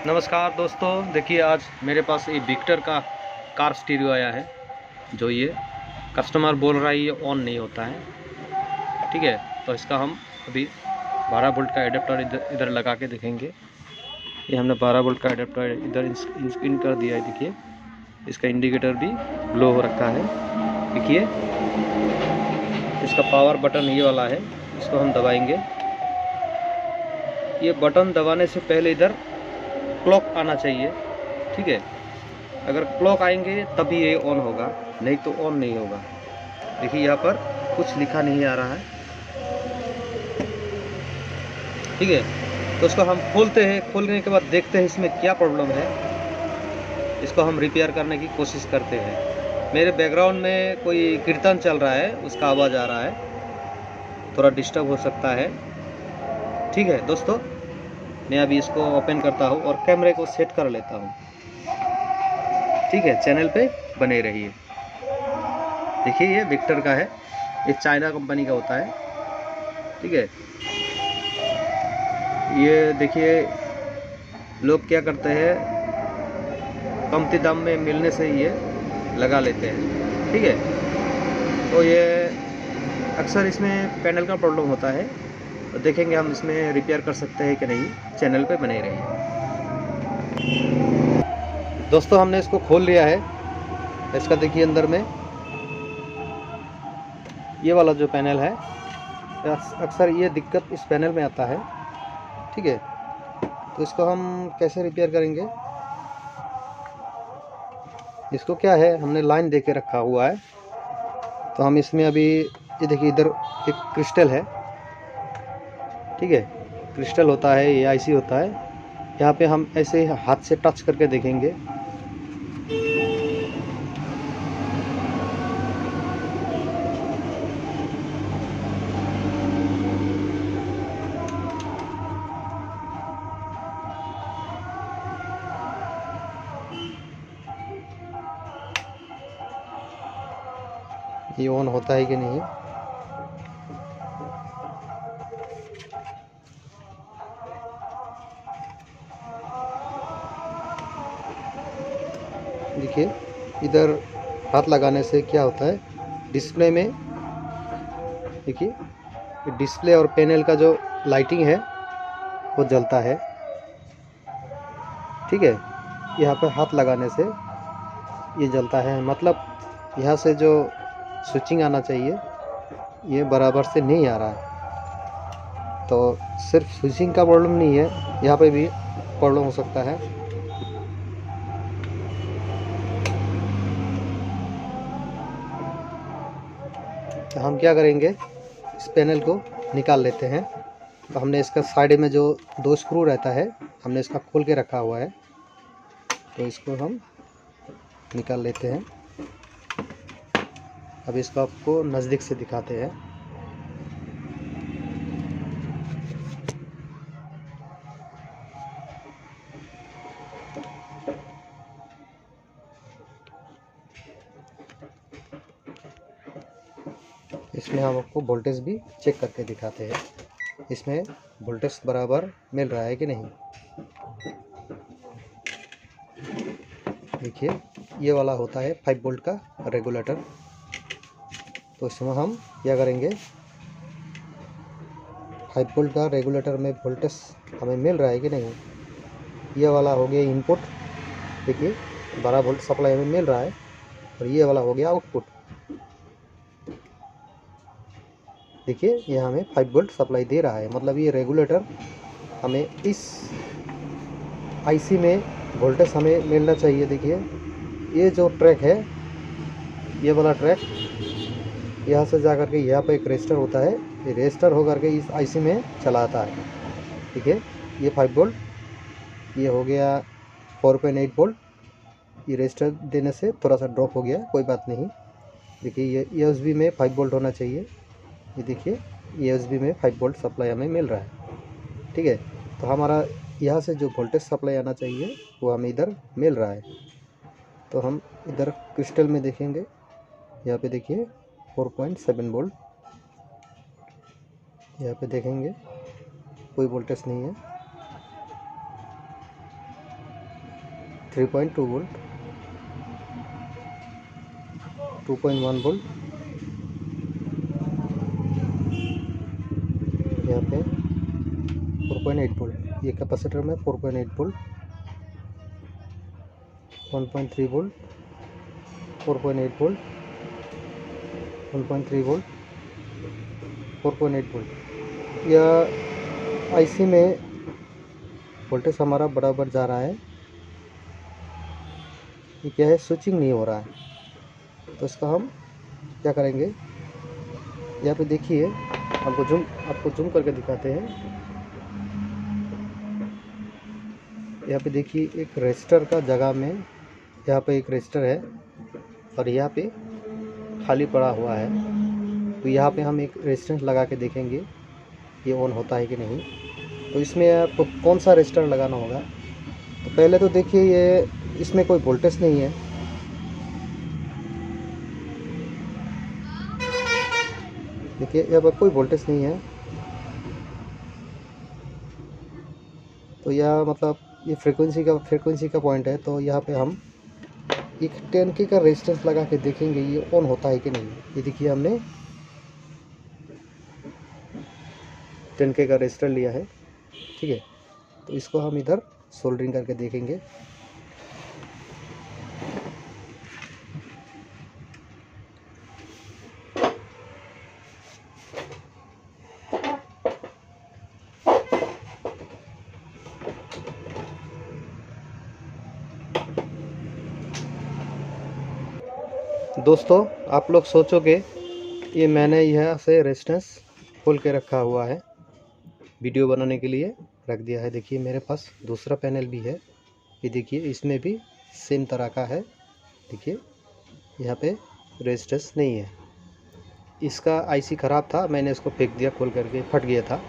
नमस्कार दोस्तों, देखिए आज मेरे पास ये विक्टर का कार स्टीरियो आया है। जो ये कस्टमर बोल रहा है ये ऑन नहीं होता है। ठीक है, तो इसका हम अभी 12 वोल्ट का एडेप्टर इधर लगा के देखेंगे। ये हमने 12 वोल्ट का एडेप्टर इधर इन कर दिया है। देखिए इसका इंडिकेटर भी ग्लो हो रखा है। देखिए इसका पावर बटन ये वाला है, इसको हम दबाएंगे। ये बटन दबाने से पहले इधर क्लॉक आना चाहिए। ठीक है, अगर क्लॉक आएंगे तभी ये ऑन होगा, नहीं तो ऑन नहीं होगा। देखिए यहाँ पर कुछ लिखा नहीं आ रहा है। ठीक है, तो इसको हम खोलते हैं। खोलने के बाद देखते हैं इसमें क्या प्रॉब्लम है। इसको हम रिपेयर करने की कोशिश करते हैं। मेरे बैकग्राउंड में कोई कीर्तन चल रहा है, उसका आवाज़ आ रहा है, थोड़ा डिस्टर्ब हो सकता है। ठीक है दोस्तों, मैं अभी इसको ओपन करता हूँ और कैमरे को सेट कर लेता हूँ। ठीक है, चैनल पे बने रहिए। देखिए ये विक्टर का है, ये चाइना कंपनी का होता है। ठीक है, ये देखिए लोग क्या करते हैं, कमती दाम में मिलने से ये लगा लेते हैं। ठीक है, तो ये अक्सर इसमें पैनल का प्रॉब्लम होता है। तो देखेंगे हम इसमें रिपेयर कर सकते हैं कि नहीं। चैनल पे बने रहिए। दोस्तों हमने इसको खोल लिया है। इसका देखिए अंदर में ये वाला जो पैनल है, अक्सर ये दिक्कत इस पैनल में आता है। ठीक है, तो इसको हम कैसे रिपेयर करेंगे। इसको क्या है, हमने लाइन दे के रखा हुआ है। तो हम इसमें अभी ये देखिए इधर एक क्रिस्टल है। ठीक है, क्रिस्टल होता है, ये आईसी होता है। यहाँ पे हम ऐसे हाथ से टच करके देखेंगे। ये ऑन होता है कि नहीं। देखिए इधर हाथ लगाने से क्या होता है, डिस्प्ले में देखिए डिस्प्ले और पैनल का जो लाइटिंग है वो जलता है। ठीक है, यहाँ पे हाथ लगाने से ये जलता है। मतलब यहाँ से जो स्विचिंग आना चाहिए ये बराबर से नहीं आ रहा है। तो सिर्फ स्विचिंग का प्रॉब्लम नहीं है, यहाँ पे भी प्रॉब्लम हो सकता है। तो हम क्या करेंगे, इस पैनल को निकाल लेते हैं। तो हमने इसका साइड में जो 2 स्क्रू रहता है, हमने इसका खोल के रखा हुआ है। तो इसको हम निकाल लेते हैं। अब इसको आपको नज़दीक से दिखाते हैं। इसमें हम आपको वोल्टेज भी चेक करके दिखाते हैं, इसमें वोल्टेज बराबर मिल रहा है कि नहीं। देखिए ये वाला होता है 5 वोल्ट का रेगुलेटर। तो इसमें हम क्या करेंगे, 5 वोल्ट का रेगुलेटर में वोल्टेज हमें मिल रहा है कि नहीं। ये वाला हो गया इनपुट। देखिए 12 वोल्ट सप्लाई हमें मिल रहा है, और ये वाला हो गया आउटपुट। देखिए ये हमें 5 वोल्ट सप्लाई दे रहा है। मतलब ये रेगुलेटर हमें इस आईसी में वोल्टेज हमें मिलना चाहिए। देखिए ये जो ट्रैक है, ये वाला ट्रैक यहाँ से जा कर के यहाँ पे एक रजिस्टर होता है, ये रजिस्टर हो करके इस आईसी में चला आता है। ठीक है, ये 5 वोल्ट, ये हो गया 4.8 वोल्ट। ये रजिस्टर देने से थोड़ा सा ड्रॉप हो गया, कोई बात नहीं। देखिए ये यूएसबी में 5 वोल्ट होना चाहिए। ये देखिए यूएसबी में 5 वोल्ट सप्लाई हमें मिल रहा है। ठीक है, तो हमारा यहाँ से जो वोल्टेज सप्लाई आना चाहिए वो हमें इधर मिल रहा है। तो हम इधर क्रिस्टल में देखेंगे, यहाँ पे देखिए 4.7 वोल्ट। यहाँ पे देखेंगे कोई वोल्टेज नहीं है। 3.2 वोल्ट, 2.1 वोल्ट, यहाँ पे 4.8 वोल्ट। ये कैपेसिटर में 4.8 volt, 1.3 volt, 4.8 volt, 1.3 volt, 4.8 volt. यह आईसी में वोल्टेज हमारा बराबर जा रहा है। ये क्या है, स्विचिंग नहीं हो रहा है। तो इसका हम क्या करेंगे, यहाँ पे देखिए, आपको जूम करके दिखाते हैं। यहाँ पे देखिए एक रजिस्टर का जगह में, यहाँ पे एक रजिस्टर है और यहाँ पे खाली पड़ा हुआ है। तो यहाँ पे हम एक रेजिस्टेंस लगा के देखेंगे ये ऑन होता है कि नहीं। तो इसमें आपको कौन सा रजिस्टर लगाना होगा। तो पहले तो देखिए ये इसमें कोई वोल्टेज नहीं है। देखिए यहाँ पर कोई वोल्टेज नहीं है। तो यह मतलब ये फ्रीक्वेंसी का पॉइंट है। तो यहाँ पे हम एक 10K का रेजिस्टेंस लगा के देखेंगे ये ऑन होता है कि नहीं। ये देखिए हमने 10K का रेजिस्टर लिया है, ठीक है। तो इसको हम इधर सोल्डरिंग करके देखेंगे। दोस्तों आप लोग सोचोगे ये मैंने यहाँ से रेजिस्टेंस खोल के रखा हुआ है, वीडियो बनाने के लिए रख दिया है। देखिए मेरे पास दूसरा पैनल भी है, ये देखिए इसमें भी सेम तरह का है। देखिए यहाँ पे रेजिस्टेंस नहीं है। इसका आईसी ख़राब था, मैंने इसको फेंक दिया, खोल करके फट गया था।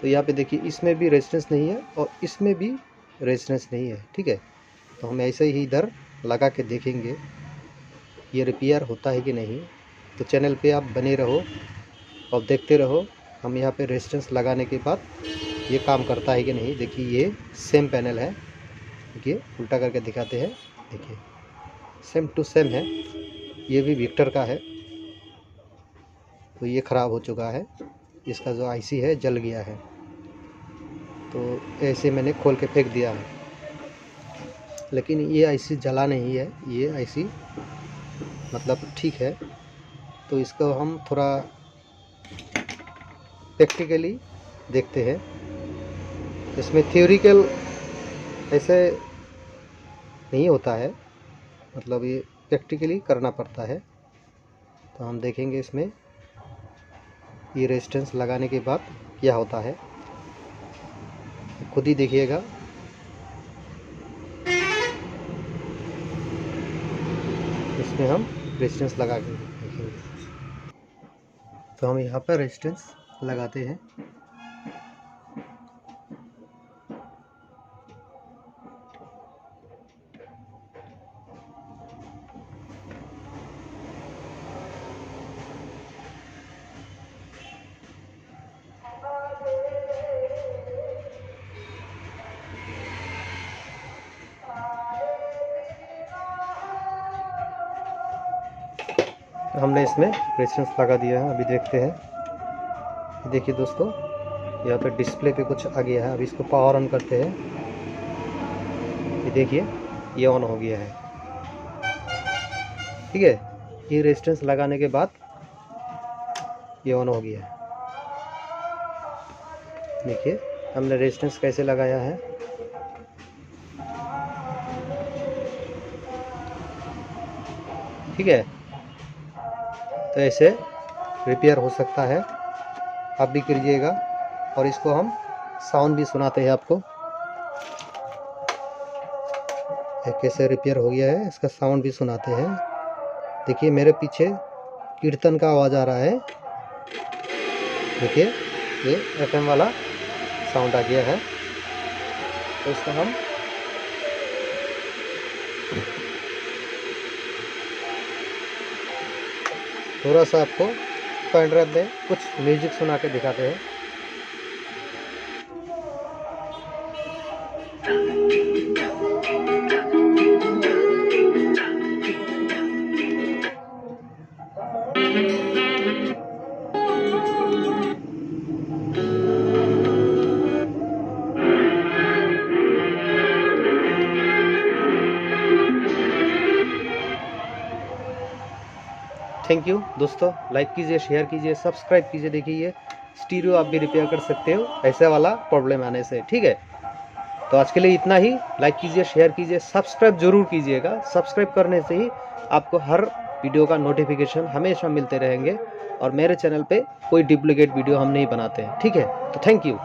तो यहाँ पे देखिए इसमें भी रेजिस्टेंस नहीं है और इसमें भी रेजिस्टेंस नहीं है, ठीक है। तो हम ऐसे ही इधर लगा के देखेंगे ये रिपेयर होता है कि नहीं। तो चैनल पे आप बने रहो और देखते रहो हम यहाँ पे रेजिस्टेंस लगाने के बाद ये काम करता है कि नहीं। देखिए ये सेम पैनल है, देखिए उल्टा करके दिखाते हैं। देखिए सेम टू सेम है, ये भी विक्टर का है। तो ये ख़राब हो चुका है, इसका जो आईसी है जल गया है। तो ऐसे मैंने खोल के फेंक दिया है, लेकिन ये आईसी जला नहीं है, ये आईसी मतलब ठीक है। तो इसको हम थोड़ा प्रैक्टिकली देखते हैं। इसमें थ्योरिकल ऐसे नहीं होता है, मतलब ये प्रैक्टिकली करना पड़ता है। तो हम देखेंगे इसमें ये रेजिस्टेंस लगाने के बाद क्या होता है, खुद ही देखिएगा। इसमें हम रेजिस्टेंस लगा के देखेंगे। तो हम यहाँ पर रेजिस्टेंस लगाते हैं। हमने इसमें रेजिस्टेंस लगा दिया है, अभी देखते हैं। देखिए दोस्तों यहाँ पे डिस्प्ले पे कुछ आ गया है। अभी इसको पावर ऑन करते हैं। ये देखिए ये ऑन हो गया है, ठीक है। ये रेजिस्टेंस लगाने के बाद ये ऑन हो गया है। देखिए हमने रेजिस्टेंस कैसे लगाया है। ठीक है, तो ऐसे रिपेयर हो सकता है, आप भी कीजिएगा। और इसको हम साउंड भी सुनाते हैं आपको, कैसे रिपेयर हो गया है इसका साउंड भी सुनाते हैं। देखिए मेरे पीछे कीर्तन का आवाज़ आ रहा है। देखिए ये एफएम वाला साउंड आ गया है। तो इसका हम थोड़ा सा आपको पेन ड्राइव में कुछ म्यूजिक सुना के दिखाते हैं। थैंक यू दोस्तों, लाइक कीजिए, शेयर कीजिए, सब्सक्राइब कीजिए। देखिए ये स्टीरियो आप भी रिपेयर कर सकते हो ऐसे वाला प्रॉब्लम आने से, ठीक है। तो आज के लिए इतना ही। लाइक कीजिए, शेयर कीजिए, सब्सक्राइब जरूर कीजिएगा। सब्सक्राइब करने से ही आपको हर वीडियो का नोटिफिकेशन हमेशा मिलते रहेंगे, और मेरे चैनल पे कोई डुप्लीकेट वीडियो हम नहीं बनाते हैं, ठीक है। तो थैंक यू।